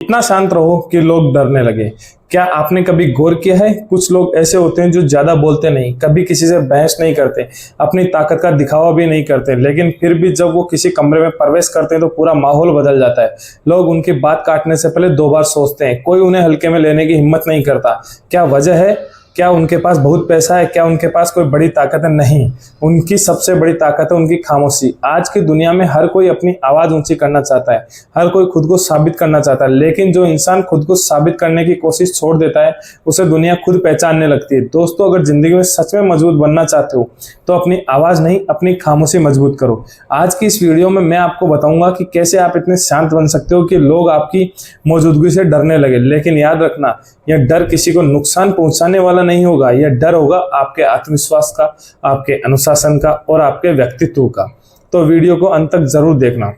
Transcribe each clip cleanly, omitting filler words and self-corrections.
इतना शांत रहो कि लोग डरने लगे। क्या आपने कभी गौर किया है, कुछ लोग ऐसे होते हैं जो ज्यादा बोलते नहीं, कभी किसी से बहस नहीं करते, अपनी ताकत का दिखावा भी नहीं करते, लेकिन फिर भी जब वो किसी कमरे में प्रवेश करते हैं तो पूरा माहौल बदल जाता है। लोग उनकी बात काटने से पहले 2 बार सोचते हैं, कोई उन्हें हल्के में लेने की हिम्मत नहीं करता। क्या वजह है? क्या उनके पास बहुत पैसा है? क्या उनके पास कोई बड़ी ताकत है? नहीं, उनकी सबसे बड़ी ताकत है उनकी खामोशी। आज की दुनिया में हर कोई अपनी आवाज ऊंची करना चाहता है, हर कोई खुद को साबित करना चाहता है, लेकिन जो इंसान खुद को साबित करने की कोशिश छोड़ देता है उसे दुनिया खुद पहचानने लगती है। दोस्तों, अगर जिंदगी में सच में मजबूत बनना चाहते हो तो अपनी आवाज नहीं, अपनी खामोशी मजबूत करो। आज की इस वीडियो में मैं आपको बताऊंगा कि कैसे आप इतने शांत बन सकते हो कि लोग आपकी मौजूदगी से डरने लगे। लेकिन याद रखना, यह डर किसी को नुकसान पहुंचाने वाला नहीं होगा, यह डर होगा आपके आत्मविश्वास का, आपके अनुशासन का और आपके व्यक्तित्व का। तो वीडियो को अंत तक जरूर देखना,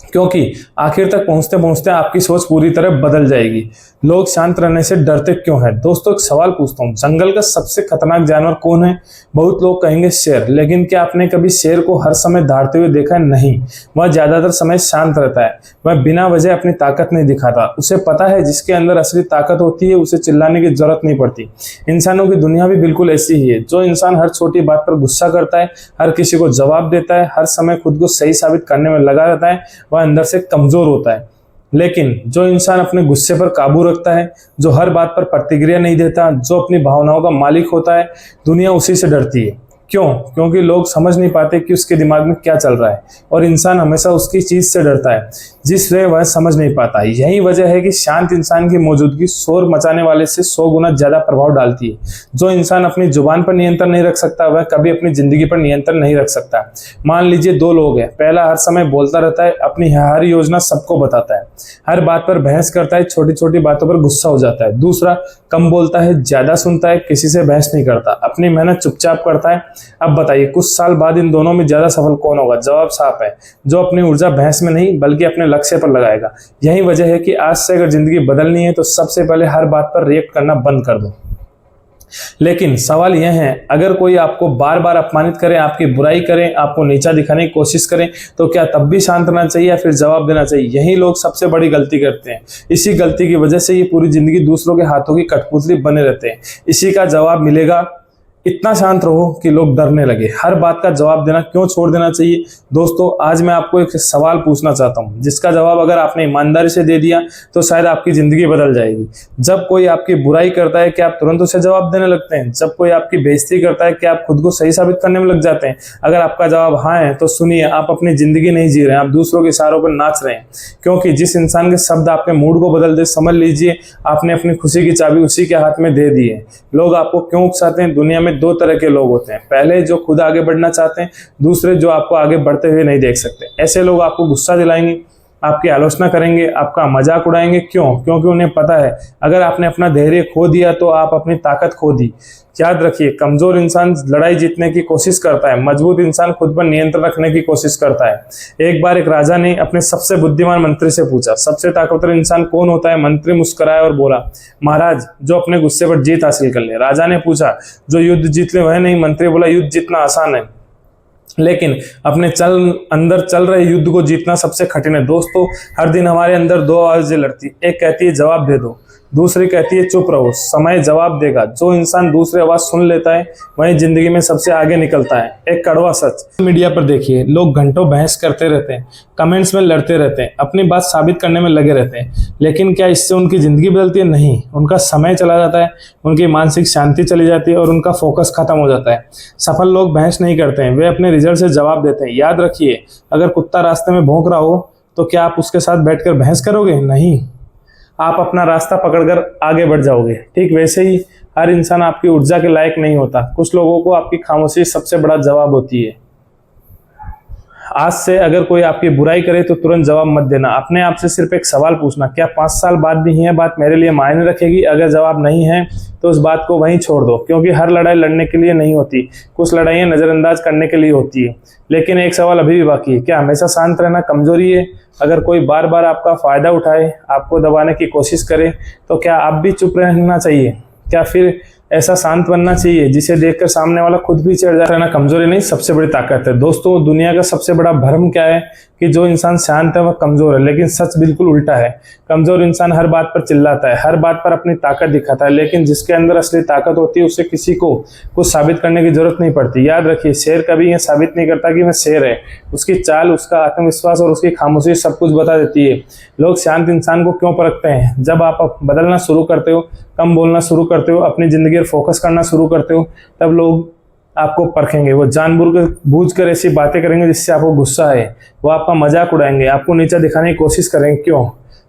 क्योंकि आखिर तक पहुंचते पहुंचते आपकी सोच पूरी तरह बदल जाएगी। लोग शांत रहने से डरते क्यों हैं? दोस्तों, एक सवाल पूछता हूं, जंगल का सबसे खतरनाक जानवर कौन है? बहुत लोग कहेंगे शेर, लेकिन क्या आपने कभी शेर को हर समय दहाड़ते हुए देखा है? नहीं, वह ज्यादातर समय शांत रहता है, वह बिना वजह अपनी ताकत नहीं दिखाता। उसे पता है जिसके अंदर असली ताकत होती है उसे चिल्लाने की जरूरत नहीं पड़ती। इंसानों की दुनिया भी बिल्कुल ऐसी ही है। जो इंसान हर छोटी बात पर गुस्सा करता है, हर किसी को जवाब देता है, हर समय खुद को सही साबित करने में लगा रहता है, वह अंदर से कमजोर होता है। लेकिन जो इंसान अपने गुस्से पर काबू रखता है, जो हर बात पर प्रतिक्रिया नहीं देता, जो अपनी भावनाओं का मालिक होता है, दुनिया उसी से डरती है। क्यों? क्योंकि लोग समझ नहीं पाते कि उसके दिमाग में क्या चल रहा है, और इंसान हमेशा उसकी चीज से डरता है जिससे वह समझ नहीं पाता। यही वजह है कि शांत इंसान की मौजूदगी शोर मचाने वाले से 100 गुना ज्यादा प्रभाव डालती है। जो इंसान अपनी जुबान पर नियंत्रण नहीं रख सकता, वह कभी अपनी जिंदगी पर नियंत्रण नहीं रख सकता। मान लीजिए 2 लोग हैं, पहला हर समय बोलता रहता है, अपनी हर योजना सबको बताता है, हर बात पर बहस करता है, छोटी छोटी बातों पर गुस्सा हो जाता है। दूसरा कम बोलता है, ज्यादा सुनता है, किसी से बहस नहीं करता, अपनी मेहनत चुपचाप करता है। अब बताइए, कुछ साल बाद इन दोनों में ज्यादा सफल कौन होगा? जवाब साफ है, जो अपनी ऊर्जा बहस में नहीं बल्कि अपने लक्ष्य पर लगाएगा। यही वजह है कि आज से अगर जिंदगी बदलनी है तो सबसे पहले हर बात पर रिएक्ट करना बंद कर दो। लेकिन सवाल यह है, अगर कोई आपको बार बार अपमानित करे, आपकी बुराई करे, आपको नीचा दिखाने की कोशिश करे, तो क्या तब भी शांत रहना चाहिए या फिर जवाब देना चाहिए? यही लोग सबसे बड़ी गलती करते हैं। इसी गलती की वजह से ये पूरी जिंदगी दूसरों के हाथों की कठपुतली बने रहते हैं। इसी का जवाब मिलेगा, इतना शांत रहो कि लोग डरने लगे। हर बात का जवाब देना क्यों छोड़ देना चाहिए? दोस्तों, आज मैं आपको एक सवाल पूछना चाहता हूं, जिसका जवाब अगर आपने ईमानदारी से दे दिया तो शायद आपकी जिंदगी बदल जाएगी। जब कोई आपकी बुराई करता है, क्या आप तुरंत उसे जवाब देने लगते हैं? जब कोई आपकी बेइज्जती करता है, क्या आप खुद को सही साबित करने में लग जाते हैं? अगर आपका जवाब हाँ है तो सुनिए, आप अपनी जिंदगी नहीं जी रहे हैं, आप दूसरों के इशारों पर नाच रहे हैं। क्योंकि जिस इंसान के शब्द आपके मूड को बदल दे, समझ लीजिए आपने अपनी खुशी की चाबी उसी के हाथ में दे दी है। लोग आपको क्यों उकसाते हैं? दुनिया में 2 तरह के लोग होते हैं, पहले जो खुद आगे बढ़ना चाहते हैं, दूसरे जो आपको आगे बढ़ते हुए नहीं देख सकते। ऐसे लोग आपको गुस्सा दिलाएंगे, आपकी आलोचना करेंगे, आपका मजाक उड़ाएंगे। क्यों? क्योंकि उन्हें पता है अगर आपने अपना धैर्य खो दिया तो आप अपनी ताकत खो दी। याद रखिए, कमजोर इंसान लड़ाई जीतने की कोशिश करता है, मजबूत इंसान खुद पर नियंत्रण रखने की कोशिश करता है। एक बार एक राजा ने अपने सबसे बुद्धिमान मंत्री से पूछा, सबसे ताकतवर इंसान कौन होता है? मंत्री मुस्कुराया और बोला, महाराज, जो अपने गुस्से पर जीत हासिल कर ले। राजा ने पूछा, जो युद्ध जीत ले वह नहीं? मंत्री बोला, युद्ध जीतना आसान है, लेकिन अपने अंदर चल रहे युद्ध को जीतना सबसे कठिन है। दोस्तों, हर दिन हमारे अंदर 2 आवाजें लड़ती, एक कहती है जवाब दे दो, दूसरी कहती है चुप रहो, समय जवाब देगा। जो इंसान दूसरी आवाज सुन लेता है वही जिंदगी में सबसे आगे निकलता है। एक कड़वा सच, मीडिया पर देखिए, लोग घंटों बहस करते रहते हैं, कमेंट्स में लड़ते रहते हैं, अपनी बात साबित करने में लगे रहते हैं, लेकिन क्या इससे उनकी जिंदगी बदलती है? नहीं, उनका समय चला जाता है, उनकी मानसिक शांति चली जाती है और उनका फोकस खत्म हो जाता है। सफल लोग बहस नहीं करते हैं, वे अपने रिजल्ट से जवाब देते हैं। याद रखिए, अगर कुत्ता रास्ते में भौंक रहा हो तो क्या आप उसके साथ बैठकर बहस करोगे? नहीं, आप अपना रास्ता पकड़कर आगे बढ़ जाओगे। ठीक वैसे ही हर इंसान आपकी ऊर्जा के लायक नहीं होता। कुछ लोगों को आपकी खामोशी सबसे बड़ा जवाब होती है। आज से अगर कोई आपकी बुराई करे तो तुरंत जवाब मत देना। अपने आप से सिर्फ एक सवाल पूछना, क्या 5 साल बाद भी यह बात मेरे लिए मायने रखेगी? अगर जवाब नहीं है तो उस बात को वहीं छोड़ दो, क्योंकि हर लड़ाई लड़ने के लिए नहीं होती, कुछ लड़ाइयाँ नजरअंदाज करने के लिए होती है। लेकिन एक सवाल अभी भी बाकी है, क्या हमेशा शांत रहना कमजोरी है? अगर कोई बार बार आपका फायदा उठाए, आपको दबाने की कोशिश करे, तो क्या आप भी चुप रहना चाहिए? क्या फिर ऐसा शांत बनना चाहिए जिसे देखकर सामने वाला खुद भी चिढ़ जाए। रहना कमजोरी नहीं, सबसे बड़ी ताकत है। दोस्तों, दुनिया का सबसे बड़ा भ्रम क्या है कि जो इंसान शांत है वह कमजोर है, लेकिन सच बिल्कुल उल्टा है। कमजोर इंसान हर बात पर चिल्लाता है, हर बात पर अपनी ताकत दिखाता है, लेकिन जिसके अंदर असली ताकत होती है उसे किसी को कुछ साबित करने की जरूरत नहीं पड़ती। याद रखिए, शेर कभी यह साबित नहीं करता कि वह शेर है। उसकी चाल, उसका आत्मविश्वास और उसकी खामोशी सब कुछ बता देती है। लोग शांत इंसान को क्यों परखते हैं? जब आप बदलना शुरू करते हो, कम बोलना शुरू करते हो, अपनी जिंदगी पर फोकस करना शुरू करते हो, तब लोग आपको परखेंगे। वो जानबूझकर ऐसी बातें करेंगे जिससे आपको गुस्सा है। वो आपका मजाक उड़ाएंगे, आपको नीचा दिखाने की कोशिश करेंगे। क्यों?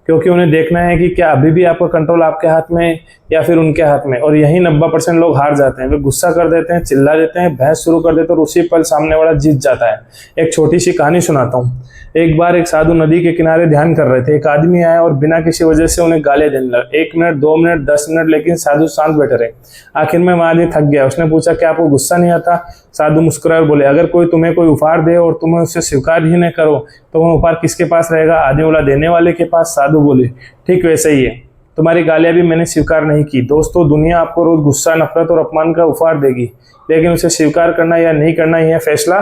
क्योंकि उन्हें देखना है कि क्या अभी भी आपका कंट्रोल आपके हाथ में है या फिर उनके हाथ में। और यही 90% लोग हार जाते हैं। वे गुस्सा कर देते हैं, चिल्ला देते हैं, बहस शुरू कर देते हैं और उसी पल सामने वाला जीत जाता है। एक छोटी सी कहानी सुनाता हूँ। एक बार एक साधु नदी के किनारे ध्यान कर रहे थे। एक आदमी आया और बिना किसी वजह से उन्हें गालियां देने लगा। 1 मिनट, 2 मिनट, 10 मिनट, लेकिन साधु शांत बैठे रहे। आखिर में वह आदमी थक गया। उसने पूछा, क्या आपको गुस्सा नहीं आता? साधु मुस्कुराए और बोले, अगर कोई तुम्हें कोई उपहार दे और तुम्हें उसे स्वीकार ही न करो तो वह उपहार किसके पास रहेगा? आदमी बोला, देने वाले के पास। साधु बोले, ठीक वैसे ही है, तुम्हारी गालियां भी मैंने स्वीकार नहीं की। दोस्तों, दुनिया आपको रोज गुस्सा, नफरत और अपमान का उपहार देगी, लेकिन उसे स्वीकार करना या नहीं करना यह फैसला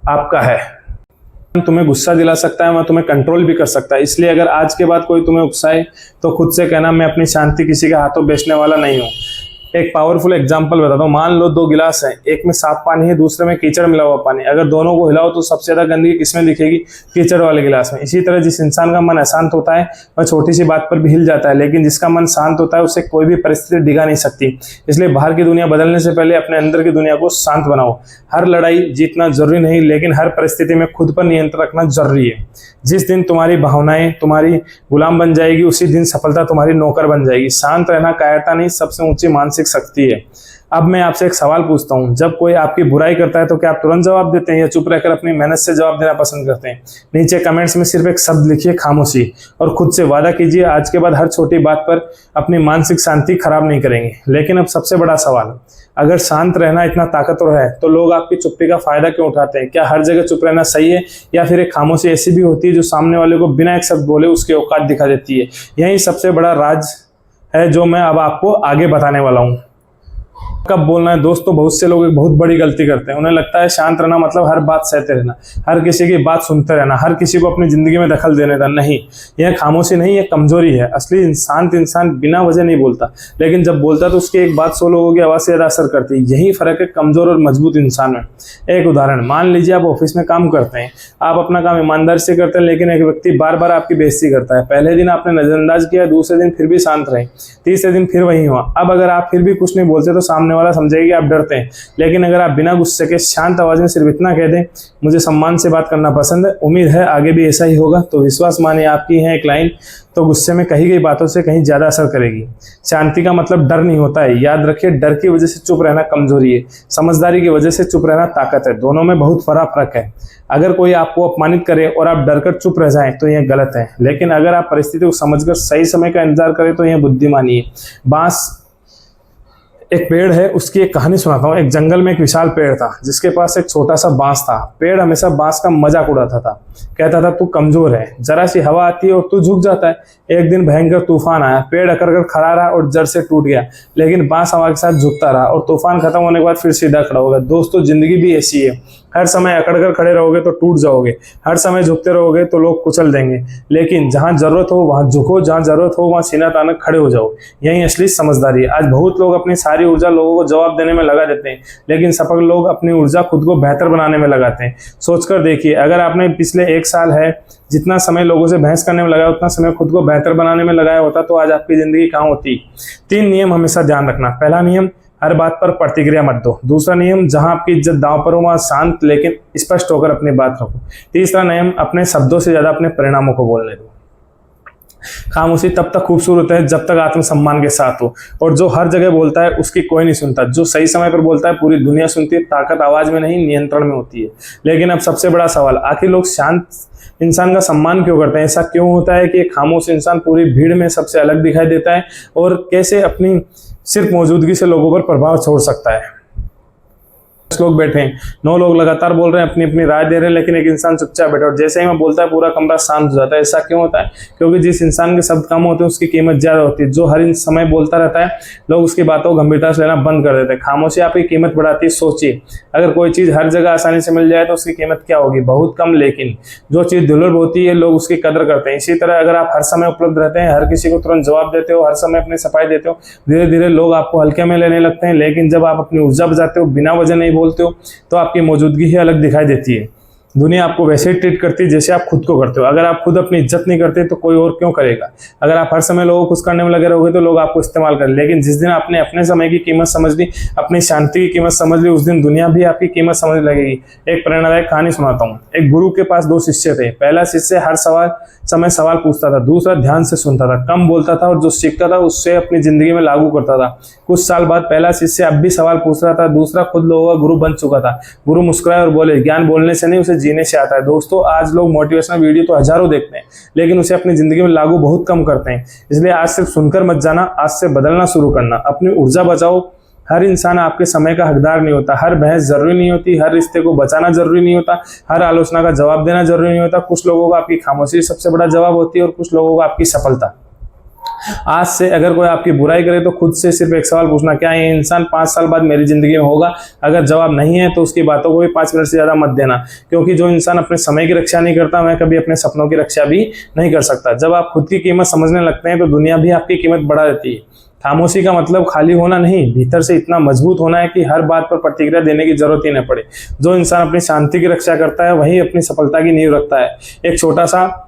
आपका है। तुम्हें गुस्सा दिला सकता है, वह तुम्हें कंट्रोल भी कर सकता है। इसलिए अगर आज के बाद कोई तुम्हें उकसाए तो खुद से कहना, मैं अपनी शांति किसी के हाथों बेचने वाला नहीं हूँ। एक पावरफुल एग्जांपल बताता हूँ। मान लो 2 गिलास हैं, एक में साफ पानी है, दूसरे में कीचड़ मिला हुआ पानी। अगर दोनों को हिलाओ तो सबसे ज्यादा गंदगी किसमें दिखेगी? कीचड़ वाले गिलास में। इसी तरह जिस इंसान का मन अशांत होता है वह छोटी सी बात पर भी हिल जाता है, लेकिन जिसका मन शांत होता है उसे कोई भी परिस्थिति डिगा नहीं सकती। इसलिए बाहर की दुनिया बदलने से पहले अपने अंदर की दुनिया को शांत बनाओ। हर लड़ाई जीतना जरूरी नहीं, लेकिन हर परिस्थिति में खुद पर नियंत्रण रखना जरूरी है। जिस दिन तुम्हारी भावनाएं तुम्हारी गुलाम बन जाएगी, उसी दिन सफलता तुम्हारी नौकर बन जाएगी। शांत रहना कायरता नहीं, सबसे ऊंची मानसिक शक्ति है। अब मैं आपसे एक सवाल पूछता हूं, जब कोई आपकी बुराई करता है तो क्या आप तुरंत जवाब देते हैं या चुप रहकर अपनी मेहनत से जवाब देना पसंद करते हैं? नीचे कमेंट्स में सिर्फ एक शब्द लिखिए, खामोशी, और खुद से वादा कीजिए आज के बाद हर छोटी बात पर अपनी मानसिक शांति खराब नहीं करेंगे। लेकिन अब सबसे बड़ा सवाल, अगर शांत रहना इतना ताकतवर है तो लोग आपकी चुप्पी का फायदा क्यों उठाते हैं? क्या हर जगह चुप रहना सही है, या फिर एक खामोशी ऐसी भी होती है जो सामने वाले को बिना एक शब्द बोले उसकी औकात दिखा देती है? यही सबसे बड़ा राज है जो मैं अब आपको आगे बताने वाला हूँ। कब बोलना है? दोस्तों, बहुत से लोग एक बहुत बड़ी गलती करते हैं। उन्हें लगता है शांत रहना मतलब हर बात सहते रहना, हर किसी की बात सुनते रहना, हर किसी को अपनी जिंदगी में दखल देने का। नहीं, यह खामोशी नहीं, यह कमजोरी है। असली शांत इंसान बिना वजह नहीं बोलता, लेकिन जब बोलता तो उसकी एक बात 100 लोगों की आवाज से ज्यादा असर करती है। यही फर्क है कमजोर और मजबूत इंसान में। एक उदाहरण, मान लीजिए आप ऑफिस में काम करते हैं, आप अपना काम ईमानदारी से करते हैं, लेकिन एक व्यक्ति बार बार आपकी बेइज्जती करता है। पहले दिन आपने नजरअंदाज किया, दूसरे दिन फिर भी शांत रहे, तीसरे दिन फिर वही हुआ। अब अगर आप फिर भी कुछ नहीं बोलते तो सामने वाला समझेगा कि आप डरते हैं। लेकिन अगर आप बिना गुस्से के शांत आवाज में सिर्फ इतना कह दें, मुझे सम्मान से बात करना पसंद है, उम्मीद है आगे भी ऐसा ही होगा, तो विश्वास मानिए आपकी है एक लाइन तो गुस्से में कही गई बातों से कहीं ज्यादा असर करेगी। शांति का मतलब डर नहीं होता है। याद रखिए, डर की वजह से चुप रहना कमजोरी है, समझदारी की वजह से चुप रहना ताकत है। दोनों में बहुत बड़ा फर्क है। अगर कोई आपको अपमानित करे और आप डरकर चुप रह जाएं तो यह गलत है, लेकिन अगर आप परिस्थिति को समझकर सही समय का इंतजार करें तो यह बुद्धिमानी है। बांस एक पेड़ है, उसकी एक कहानी सुनाता हूँ। एक जंगल में एक विशाल पेड़ था जिसके पास एक छोटा सा बांस था। पेड़ हमेशा बांस का मजाक उड़ाता था, कहता था तू कमजोर है, जरा सी हवा आती है और तू झुक जाता है। एक दिन भयंकर तूफान आया, पेड़ अकड़ कर खड़ा रहा और जड़ से टूट गया, लेकिन बांस हवा के साथ झुकता रहा और तूफान खत्म होने के बाद फिर सीधा खड़ा हो गया। दोस्तों, जिंदगी भी ऐसी है। हर समय अकड़ कर खड़े रहोगे तो टूट जाओगे, हर समय झुकते रहोगे तो लोग कुचल देंगे। लेकिन जहां जरूरत हो वहां झुको, जहां जरूरत हो वहां सीना तान खड़े हो जाओ। यही असली समझदारी है। आज बहुत लोग अपनी सारी ऊर्जा लोगों को जवाब देने में लगा देते हैं, लेकिन सफल लोग अपनी ऊर्जा खुद को बेहतर बनाने में लगाते हैं। सोचकर देखिए, अगर आपने पिछले 1 साल है जितना समय लोगों से बहस करने में लगाया, उतना समय खुद को बेहतर बनाने में लगाया होता तो आज आपकी जिंदगी कहां होती। 3 नियम हमेशा ध्यान रखना। पहला नियम, हर बात पर प्रतिक्रिया मत दो। दूसरा नियम, जहां आपकी इज्जत दांव पर हो वहां शांत लेकिन स्पष्ट होकर अपनी बात रखो। तीसरा नियम, अपने शब्दों से ज्यादा अपने परिणामों को बोलने दो। खामोशी तब तक खूबसूरत है जब तक आत्मसम्मान के साथ हो, और जो हर जगह बोलता है उसकी कोई नहीं सुनता। जो सही समय पर बोलता है पूरी दुनिया सुनती है। ताकत आवाज में नहीं, नियंत्रण में होती है। लेकिन अब सबसे बड़ा सवाल, आखिर लोग शांत इंसान का सम्मान क्यों करते हैं? ऐसा क्यों होता है कि एक खामोश इंसान पूरी भीड़ में सबसे अलग दिखाई देता है, और कैसे अपनी सिर्फ मौजूदगी से लोगों पर प्रभाव छोड़ सकता है? 10 लोग बैठे हैं, 9 लोग लगातार बोल रहे हैं, अपनी अपनी राय दे रहे हैं, लेकिन एक इंसान चुपचाप बैठा और जैसे ही मैं बोलता है पूरा कमरा शांत हो जाता है। ऐसा क्यों होता है? क्योंकि जिस इंसान के शब्द कम होते हैं उसकी कीमत ज्यादा होती है। जो हर समय बोलता रहता है, लोग उसकी बातों को गंभीरता से लेना बंद कर देते हैं। खामोशी आपकी कीमत बढ़ाती है। सोचिए, अगर कोई चीज हर जगह आसानी से मिल जाए तो उसकी कीमत क्या होगी? बहुत कम। लेकिन जो चीज दुर्लभ होती है, लोग उसकी कदर करते हैं। इसी तरह अगर आप हर समय उपलब्ध रहते हैं, हर किसी को तुरंत जवाब देते हो, हर समय अपनी सफाई देते हो, धीरे धीरे लोग आपको हल्के में लेने लगते हैं। लेकिन जब आप अपनी ऊर्जा बचाते हो, बिना वजह नहीं बोलते हो, तो आपकी मौजूदगी ही अलग दिखाई देती है। दुनिया आपको वैसे ही ट्रीट करती है जैसे आप खुद को करते हो। अगर आप खुद अपनी इज्जत नहीं करते तो कोई और क्यों करेगा? अगर आप हर समय लोगों को खुश करने में लगे रहोगे तो लोग आपको इस्तेमाल करें। लेकिन जिस दिन आपने अपने समय की कीमत समझ ली, अपनी शांति की कीमत समझ ली, उस दिन दुनिया भी आपकी कीमत समझने लगेगी। एक प्रेरणादायक कहानी सुनाता हूँ। एक गुरु के पास 2 शिष्य थे। पहला शिष्य हर समय सवाल पूछता था, दूसरा ध्यान से सुनता था, कम बोलता था और जो सीखता था उससे अपनी जिंदगी में लागू करता था। कुछ साल बाद पहला शिष्य अब भी सवाल पूछ रहा था, दूसरा खुद लोगों का गुरु बन चुका था। गुरु मुस्कुराए और बोले, ज्ञान बोलने से नहीं, उसे जीने से आता है। दोस्तों, आज लोग मोटिवेशनल वीडियो तो हजारों देखते हैं, लेकिन उसे अपनी जिंदगी में लागू बहुत कम करते हैं। इसलिए आज सिर्फ सुनकर मत जाना, आज से बदलना शुरू करना। अपनी ऊर्जा बचाओ। हर इंसान आपके समय का हकदार नहीं होता। हर बहस जरूरी नहीं होती। हर रिश्ते को बचाना जरूरी नहीं होता। हर आलोचना का जवाब देना जरूरी नहीं होता। कुछ लोगों को आपकी खामोशी सबसे बड़ा जवाब होती है और कुछ लोगों को आपकी सफलता। आज से अगर कोई आपकी बुराई करे तो खुद से सिर्फ एक सवाल पूछना, क्या ये इंसान 5 साल बाद मेरी जिंदगी में होगा? अगर जवाब नहीं है तो उसकी बातों को भी 5 मिनट से ज्यादा मत देना, क्योंकि जो इंसान अपने समय की रक्षा नहीं करता, वह कभी अपने सपनों की रक्षा भी नहीं कर सकता। जब आप खुद की कीमत समझने लगते हैं तो दुनिया भी आपकी कीमत बढ़ा देती है। खामोशी का मतलब खाली होना नहीं, भीतर से इतना मजबूत होना है कि हर बात पर प्रतिक्रिया देने की जरूरत ही न पड़े। जो इंसान अपनी शांति की रक्षा करता है वही अपनी सफलता की नींव रखता है। एक छोटा सा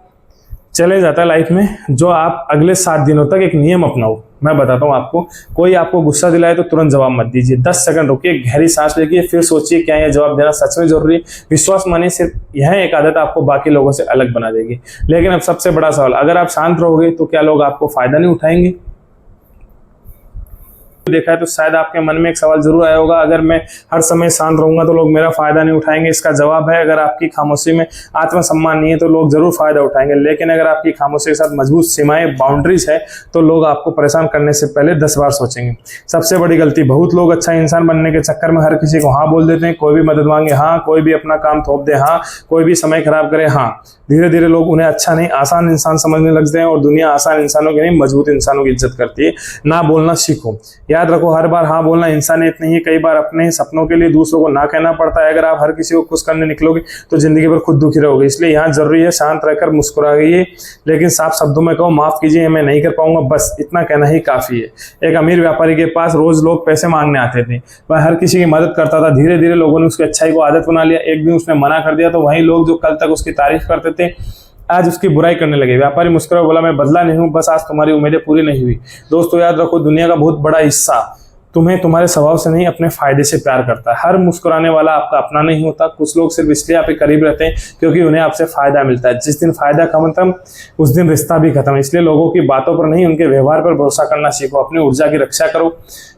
चले जाता है लाइफ में, जो आप अगले 7 दिनों तक एक नियम अपनाओ। मैं बताता हूँ आपको। कोई आपको गुस्सा दिलाए तो तुरंत जवाब मत दीजिए। 10 सेकंड रुकिए, गहरी सांस लीजिए, फिर सोचिए क्या यह जवाब देना सच में जरूरी है। विश्वास मानिए, सिर्फ यह एक आदत आपको बाकी लोगों से अलग बना देगी। लेकिन अब सबसे बड़ा सवाल, अगर आप शांत रहोगे तो क्या लोग आपको फायदा नहीं उठाएंगे? देखा है तो शायद आपके मन में एक सवाल जरूर आया होगा, अगर मैं हर समय शांत रहूंगा तो लोग मेरा फायदा नहीं उठाएंगे। इसका जवाब है, अगर आपकी खामोशी में आत्मसम्मान नहीं है तो लोग जरूर फायदा उठाएंगे। लेकिन अगर आपकी खामोशी के साथ मजबूत सीमाएं, बाउंड्रीज है, तो लोग आपको परेशान करने से पहले 10 बार सोचेंगे। सबसे बड़ी गलती, बहुत लोग अच्छा इंसान बनने के चक्कर में हर किसी को हाँ बोल देते हैं। कोई भी मदद मांगे हाँ, कोई भी अपना काम थोप दे हाँ, कोई भी समय खराब करे हाँ। धीरे धीरे लोग उन्हें अच्छा नहीं, आसान इंसान समझने लगते हैं और दुनिया आसान इंसानों की नहीं, मजबूत इंसानों की इज्जत करती है। ना बोलना सीखो। याद रखो, हर बार हाँ बोलना इंसानियत नहीं है। कई बार अपने सपनों के लिए दूसरों को ना कहना पड़ता है। अगर आप हर किसी को खुश करने निकलोगे तो जिंदगी भर खुद दुखी रहोगे। इसलिए यहाँ जरूरी है शांत रहकर मुस्कुराइए, लेकिन साफ शब्दों में कहो, माफ कीजिए मैं नहीं कर पाऊंगा, बस इतना कहना ही काफी है। एक अमीर व्यापारी के पास रोज लोग पैसे मांगने आते थे। वह हर किसी की मदद करता था। धीरे धीरे लोगों ने उसकी अच्छाई को आदत बना लिया। एक दिन उसने मना कर दिया तो वही लोग जो कल तक उसकी तारीफ करते थे आज उसकी बुराई करने लगे। व्यापारी मुस्कुरा बोला, मैं बदला नहीं हूं, बस आज तुम्हारी उम्मीदें पूरी नहीं हुई। दोस्तों, याद रखो, दुनिया का बहुत बड़ा हिस्सा तुम्हें तुम्हारे स्वभाव से नहीं, अपने फायदे से प्यार करता है। हर मुस्कुराने वाला आपका अपना नहीं होता। कुछ लोग सिर्फ इसलिए आपके करीब रहते हैं क्योंकि उन्हें आपसे फायदा मिलता है। जिस दिन फायदा खत्म, उस दिन रिश्ता भी खत्म। इसलिए लोगों की बातों पर नहीं, उनके व्यवहार पर भरोसा करना सीखो। अपनी ऊर्जा की रक्षा करो।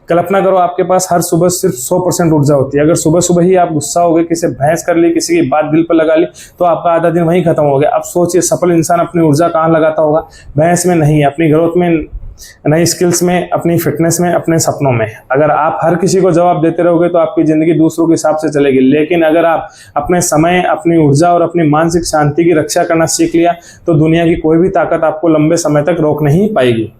कल्पना करो, आपके पास हर सुबह सिर्फ 100% ऊर्जा होती है। अगर सुबह सुबह ही आप गुस्सा हो गए, किसी बहस कर ली, किसी की बात दिल पर लगा ली, तो आपका आधा दिन वहीं खत्म हो गया। अब सोचिए, सफल इंसान अपनी ऊर्जा कहाँ लगाता होगा? बहस में नहीं, अपनी ग्रोथ में, नई स्किल्स में, अपनी फिटनेस में, अपने सपनों में। अगर आप हर किसी को जवाब देते रहोगे तो आपकी जिंदगी दूसरों के हिसाब से चलेगी। लेकिन अगर आप अपने समय, अपनी ऊर्जा और अपनी मानसिक शांति की रक्षा करना सीख लिया तो दुनिया की कोई भी ताकत आपको लंबे समय तक रोक नहीं पाएगी।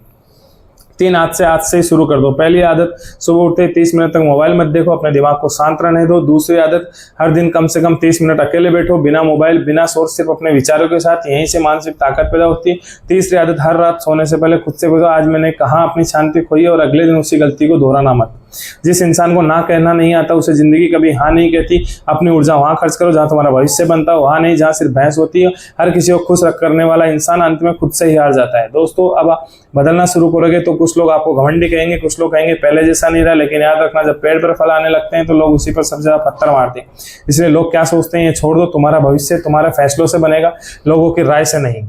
3 आज से ही शुरू कर दो। पहली आदत, सुबह उठते 30 मिनट तक मोबाइल मत देखो, अपने दिमाग को शांत रहने दो। दूसरी आदत, हर दिन कम से कम 30 मिनट अकेले बैठो, बिना मोबाइल, बिना सोर्स, सिर्फ अपने विचारों के साथ। यहीं से मानसिक ताकत पैदा होती है। तीसरी आदत, हर रात सोने से पहले खुद से पूछो, आज मैंने कहाँ अपनी शांति खोई, और अगले दिन उसी गलती को दोहराना मत। जिस इंसान को ना कहना नहीं आता उसे जिंदगी कभी हाँ नहीं कहती। अपनी ऊर्जा वहां खर्च करो जहां तुम्हारा भविष्य बनता है, वहां नहीं जहां सिर्फ बहस होती है। हर किसी को खुश करने वाला इंसान अंत में खुद से ही हार जाता है। दोस्तों, अब आप बदलना शुरू करोगे तो कुछ लोग आपको घमंडी कहेंगे, कुछ लोग कहेंगे पहले जैसा नहीं रहा। लेकिन याद रखना, जब पेड़ पर फल आने लगते हैं तो लोग उसी पर सबसे ज्यादा पत्थर मारते हैं। इसलिए लोग क्या सोचते हैं ये छोड़ दो। तुम्हारा भविष्य तुम्हारे फैसलों से बनेगा, लोगों की राय से नहीं।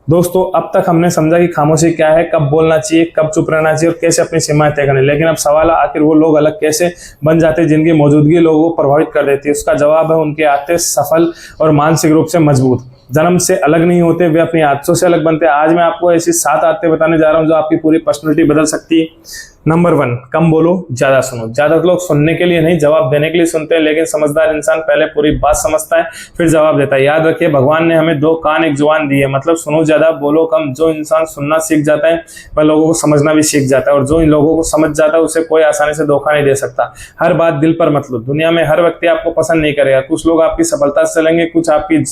दोस्तों, अब तक हमने समझा कि खामोशी क्या है, कब बोलना चाहिए, कब चुप रहना चाहिए और कैसे अपनी सीमाएं तय करनी। लेकिन अब सवाल है, आखिर वो लोग अलग कैसे बन जाते हैं जिनकी मौजूदगी लोगों को प्रभावित कर देती है? उसका जवाब है, उनके आते सफल और मानसिक रूप से मजबूत। जन्म से अलग नहीं होते, वे अपनी आदतों से अलग बनते हैं। आज मैं आपको ऐसी 7 आदतें बताने जा रहा हूं जो आपकी पूरी पर्सनैलिटी बदल सकती है। नंबर 1, कम बोलो ज्यादा सुनो। ज्यादा लोग सुनने के लिए नहीं, जवाब देने के लिए सुनते हैं, लेकिन समझदार इंसान पहले पूरी बात समझता है फिर जवाब देता है। याद रखिए, भगवान ने हमें 2 कान 1 जुबान दी है, मतलब सुनो ज्यादा बोलो कम। जो इंसान सुनना सीख जाता है वह लोगों को समझना भी सीख जाता है, और जो इन लोगों को समझ जाता है उसे कोई आसानी से धोखा नहीं दे सकता। हर बात दिल पर मत लो। दुनिया में हर व्यक्ति आपको पसंद नहीं करेगा। कुछ लोग आपकी सफलता से चलेंगे, कुछ आपकी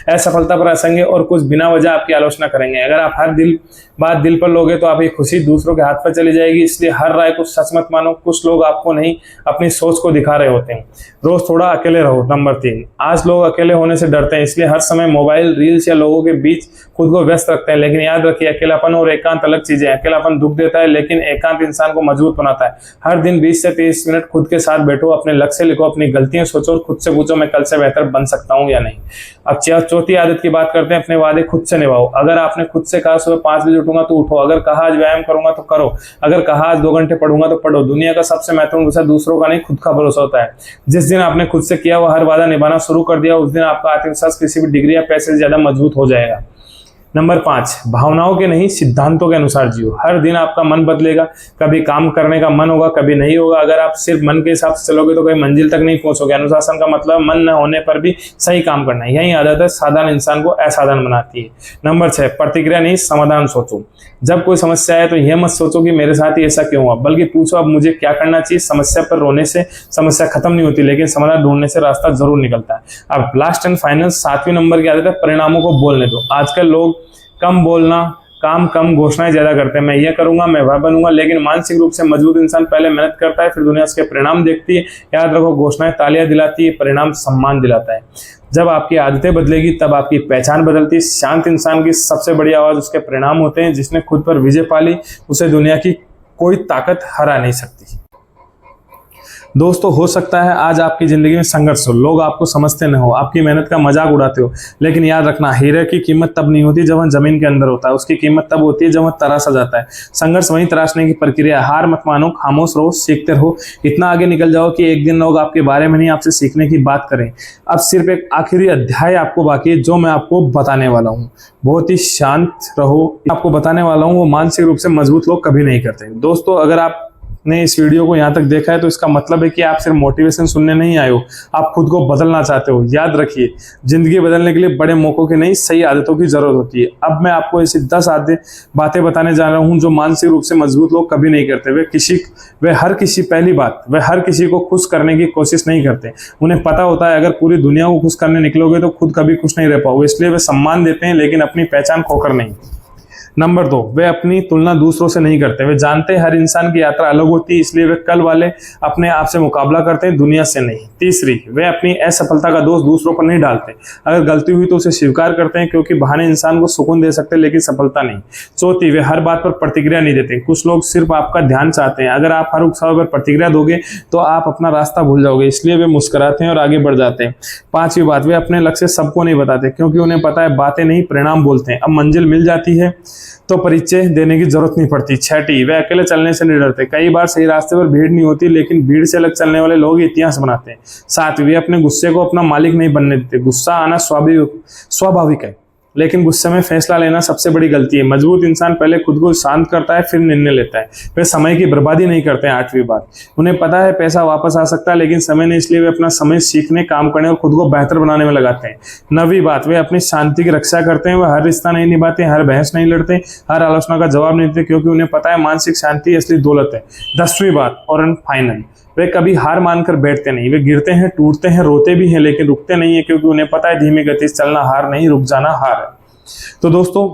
असफलता पर हंसेंगे और कुछ बिना वजह आपकी आलोचना करेंगे। अगर आप हर बात दिल पर लोगे तो आपकी खुशी दूसरों के हाथ पर चली जाएगी। इसलिए हर राय को सच मत मानो। कुछ लोग आपको नहीं, अपनी सोच को दिखा रहे होते हैं। रोज थोड़ा अकेले रहो। नंबर 3, आज लोग अकेले होने से डरते हैं, इसलिए हर समय मोबाइल, रील्स या लोगों के बीच खुद को व्यस्त रखते हैं। लेकिन याद रखिए, अकेलापन और एकांत अलग चीजें हैं। अकेलापन दुख देता है, लेकिन एकांत इंसान को मजबूत बनाता है। हर दिन 20 से 30 मिनट खुद के साथ बैठो, अपने लक्ष्य लिखो, अपनी गलतियां सोचो और खुद से पूछो, मैं कल से बेहतर बन सकता हूं या नहीं। अब चौथी आदत की बात करते हैं, अपने वादे खुद से निभाओ। अगर आपने खुद से कहा सुबह 5 बजे उठूंगा तो उठो। अगर कहा आज व्यायाम करूंगा तो करो। अगर कहा आज 2 घंटे पढ़ूंगा तो पढ़ो। दुनिया का सबसे महत्वपूर्ण भरोसा दूसरों का नहीं, खुद का भरोसा होता है। जिस दिन आपने खुद से किया वो हर वादा निभाना शुरू कर दिया, उस दिन आपका आत्मविश्वास किसी भी डिग्री या पैसे से ज्यादा मजबूत हो जाएगा। नंबर 5, भावनाओं के नहीं सिद्धांतों के अनुसार जियो। हर दिन आपका मन बदलेगा, कभी काम करने का मन होगा, कभी नहीं होगा। अगर आप सिर्फ मन के हिसाब से चलोगे तो कहीं मंजिल तक नहीं पहुंचोगे। अनुशासन का मतलब मन न होने पर भी सही काम करना है। यही आदत है साधारण इंसान को असाधारण बनाती है। नंबर 6, प्रतिक्रिया नहीं समाधान सोचो। जब कोई समस्या आए तो यह मत सोचो कि मेरे साथ ही ऐसा क्यों हुआ, बल्कि पूछो अब मुझे क्या करना चाहिए। समस्या पर रोने से समस्या खत्म नहीं होती, लेकिन समाधान ढूंढने से रास्ता जरूर निकलता है। अब लास्ट एंड फाइनल 7वें नंबर की आदत है, परिणामों को बोलने दो। आजकल लोग कम बोलना, काम कम, घोषणाएं ज्यादा करते हैं। मैं ये करूंगा, मैं वह बनूंगा, लेकिन मानसिक रूप से मजबूत इंसान पहले मेहनत करता है, फिर दुनिया उसके परिणाम देखती है। याद रखो, घोषणाएं तालियां दिलाती है, परिणाम सम्मान दिलाता है। जब आपकी आदतें बदलेगी तब आपकी पहचान बदलती है। शांत इंसान की सबसे बड़ी आवाज उसके परिणाम होते हैं। जिसने खुद पर विजय पाली उसे दुनिया की कोई ताकत हरा नहीं सकती। दोस्तों, हो सकता है आज आपकी जिंदगी में संघर्ष हो, लोग आपको समझते न हो, आपकी मेहनत का मजाक उड़ाते हो, लेकिन याद रखना, हीरे की कीमत तब नहीं होती जब वह जमीन के अंदर होता है। उसकी कीमत तब होती है जब वह तराशा जाता है। संघर्ष वहीं तराशने की प्रक्रिया। हार मत मानो, खामोश रहो, सीखते रहो। इतना आगे निकल जाओ कि एक दिन लोग आपके बारे में नहीं, आपसे सीखने की बात करें। अब सिर्फ एक आखिरी अध्याय आपको बाकी है, जो मैं आपको बताने वाला हूँ। बहुत ही शांत रहो। आपको बताने वाला हूँ वो मानसिक रूप से मजबूत लोग कभी नहीं करते। दोस्तों, अगर आप ने इस वीडियो को यहाँ तक देखा है तो इसका मतलब है कि आप सिर्फ मोटिवेशन सुनने नहीं आए हो, आप खुद को बदलना चाहते हो। याद रखिए, जिंदगी बदलने के लिए बड़े मौकों की नहीं, सही आदतों की जरूरत होती है। अब मैं आपको ऐसी 10 बातें बताने जा रहा हूँ जो मानसिक रूप से मजबूत लोग कभी नहीं करते। पहली बात, वे हर किसी को खुश करने की कोशिश नहीं करते। उन्हें पता होता है अगर पूरी दुनिया को खुश करने निकलोगे तो खुद कभी खुश नहीं रह पाओगे। इसलिए वे सम्मान देते हैं, लेकिन अपनी पहचान खोकर नहीं। नंबर 2, वे अपनी तुलना दूसरों से नहीं करते। वे जानते हैं हर इंसान की यात्रा अलग होती है, इसलिए वे कल वाले अपने आप से मुकाबला करते हैं, दुनिया से नहीं। तीसरी, वे अपनी असफलता का दोष दूसरों पर नहीं डालते। अगर गलती हुई तो उसे स्वीकार करते हैं, क्योंकि बहाने इंसान को सुकून दे सकते हैं लेकिन सफलता नहीं। चौथी, वे हर बात पर प्रतिक्रिया नहीं देते। कुछ लोग सिर्फ आपका ध्यान चाहते हैं। अगर आप हर उत्साह पर प्रतिक्रिया दोगे तो आप अपना रास्ता भूल जाओगे, इसलिए वे मुस्कुराते हैं और आगे बढ़ जाते हैं। 5वीं बात, वे अपने लक्ष्य सबको नहीं बताते, क्योंकि उन्हें पता है बातें नहीं परिणाम बोलते हैं। अब मंजिल मिल जाती है तो परिचय देने की जरूरत नहीं पड़ती। 6ठी, वे अकेले चलने से नहीं डरते। कई बार सही रास्ते पर भीड़ नहीं होती, लेकिन भीड़ से अलग चलने वाले लोग इतिहास बनाते हैं। 7वीं, वे अपने गुस्से को अपना मालिक नहीं बनने देते। गुस्सा आना स्वाभाविक है, लेकिन गुस्से में फैसला लेना सबसे बड़ी गलती है। मजबूत इंसान पहले खुद को शांत करता है, फिर निर्णय लेता है। वे समय की बर्बादी नहीं करते हैं। 8वीं बात, उन्हें पता है पैसा वापस आ सकता है, लेकिन समय नहीं, इसलिए वे अपना समय सीखने, काम करने और खुद को बेहतर बनाने में लगाते हैं। 9वीं बात, वे अपनी शांति की रक्षा करते हैं। वे हर रिश्ता नहीं निभाते, हर बहस नहीं लड़ते, हर आलोचना का जवाब नहीं देते, क्योंकि उन्हें पता है मानसिक शांति असली दौलत है। 10वीं बात और फाइनल, वे कभी हार मानकर बैठते नहीं। वे गिरते हैं, टूटते हैं, रोते भी हैं, लेकिन रुकते नहीं है, क्योंकि उन्हें पता है धीमी गति से चलना हार नहीं, रुक जाना हार है। तो दोस्तों,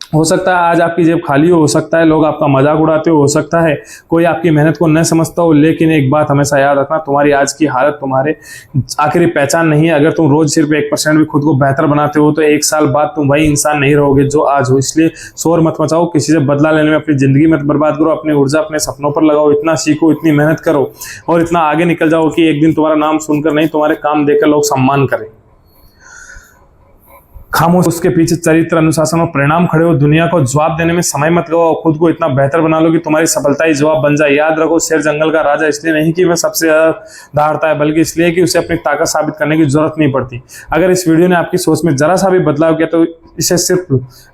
हो सकता है आज आपकी जेब खाली हो सकता है लोग आपका मजाक उड़ाते हो सकता है कोई आपकी मेहनत को न समझता हो, लेकिन एक बात हमेशा याद रखना, तुम्हारी आज की हालत तुम्हारे आखिरी पहचान नहीं है। अगर तुम रोज सिर्फ 1% भी खुद को बेहतर बनाते हो तो 1 साल बाद तुम वही इंसान नहीं रहोगे जो आज हो। इसलिए शोर मत मचाओ, किसी से बदला लेने में अपनी जिंदगी मत बर्बाद करो। अपनी ऊर्जा अपने सपनों पर लगाओ, इतना सीखो, इतनी मेहनत करो और इतना आगे निकल जाओ कि एक दिन तुम्हारा नाम सुनकर नहीं, तुम्हारे काम देखकर लोग सम्मान करें। खामोश उसके पीछे चरित्र, अनुशासन और परिणाम खड़े हो। दुनिया को जवाब देने में समय मत गवाओ, खुद को इतना बेहतर बना लो कि तुम्हारी सफलता ही जवाब बन जाए। याद रखो, शेर जंगल का राजा इसलिए नहीं कि वह सबसे ज्यादा दहाड़ता है, बल्कि इसलिए कि उसे अपनी ताकत साबित करने की जरूरत नहीं पड़ती। अगर इस वीडियो ने आपकी सोच में जरा सा भी बदलाव किया तो इसे सिर्फ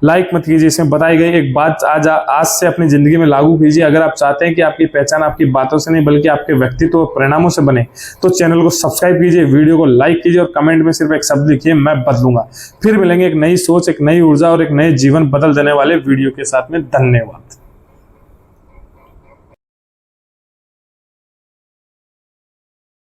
लाइक मत कीजिए, इसमें बताई गई एक बात आज से अपनी जिंदगी में लागू कीजिए। अगर आप चाहते हैं कि आपकी पहचान आपकी बातों से नहीं बल्कि आपके व्यक्तित्व और परिणामों से बने तो चैनल को सब्सक्राइब कीजिए, वीडियो को लाइक कीजिए और कमेंट में सिर्फ एक शब्द लिखिए, मैं बदलूंगा। फिर मिलेंगे एक नई सोच, एक नई ऊर्जा और एक नए जीवन बदल देने वाले वीडियो के साथ में। धन्यवाद।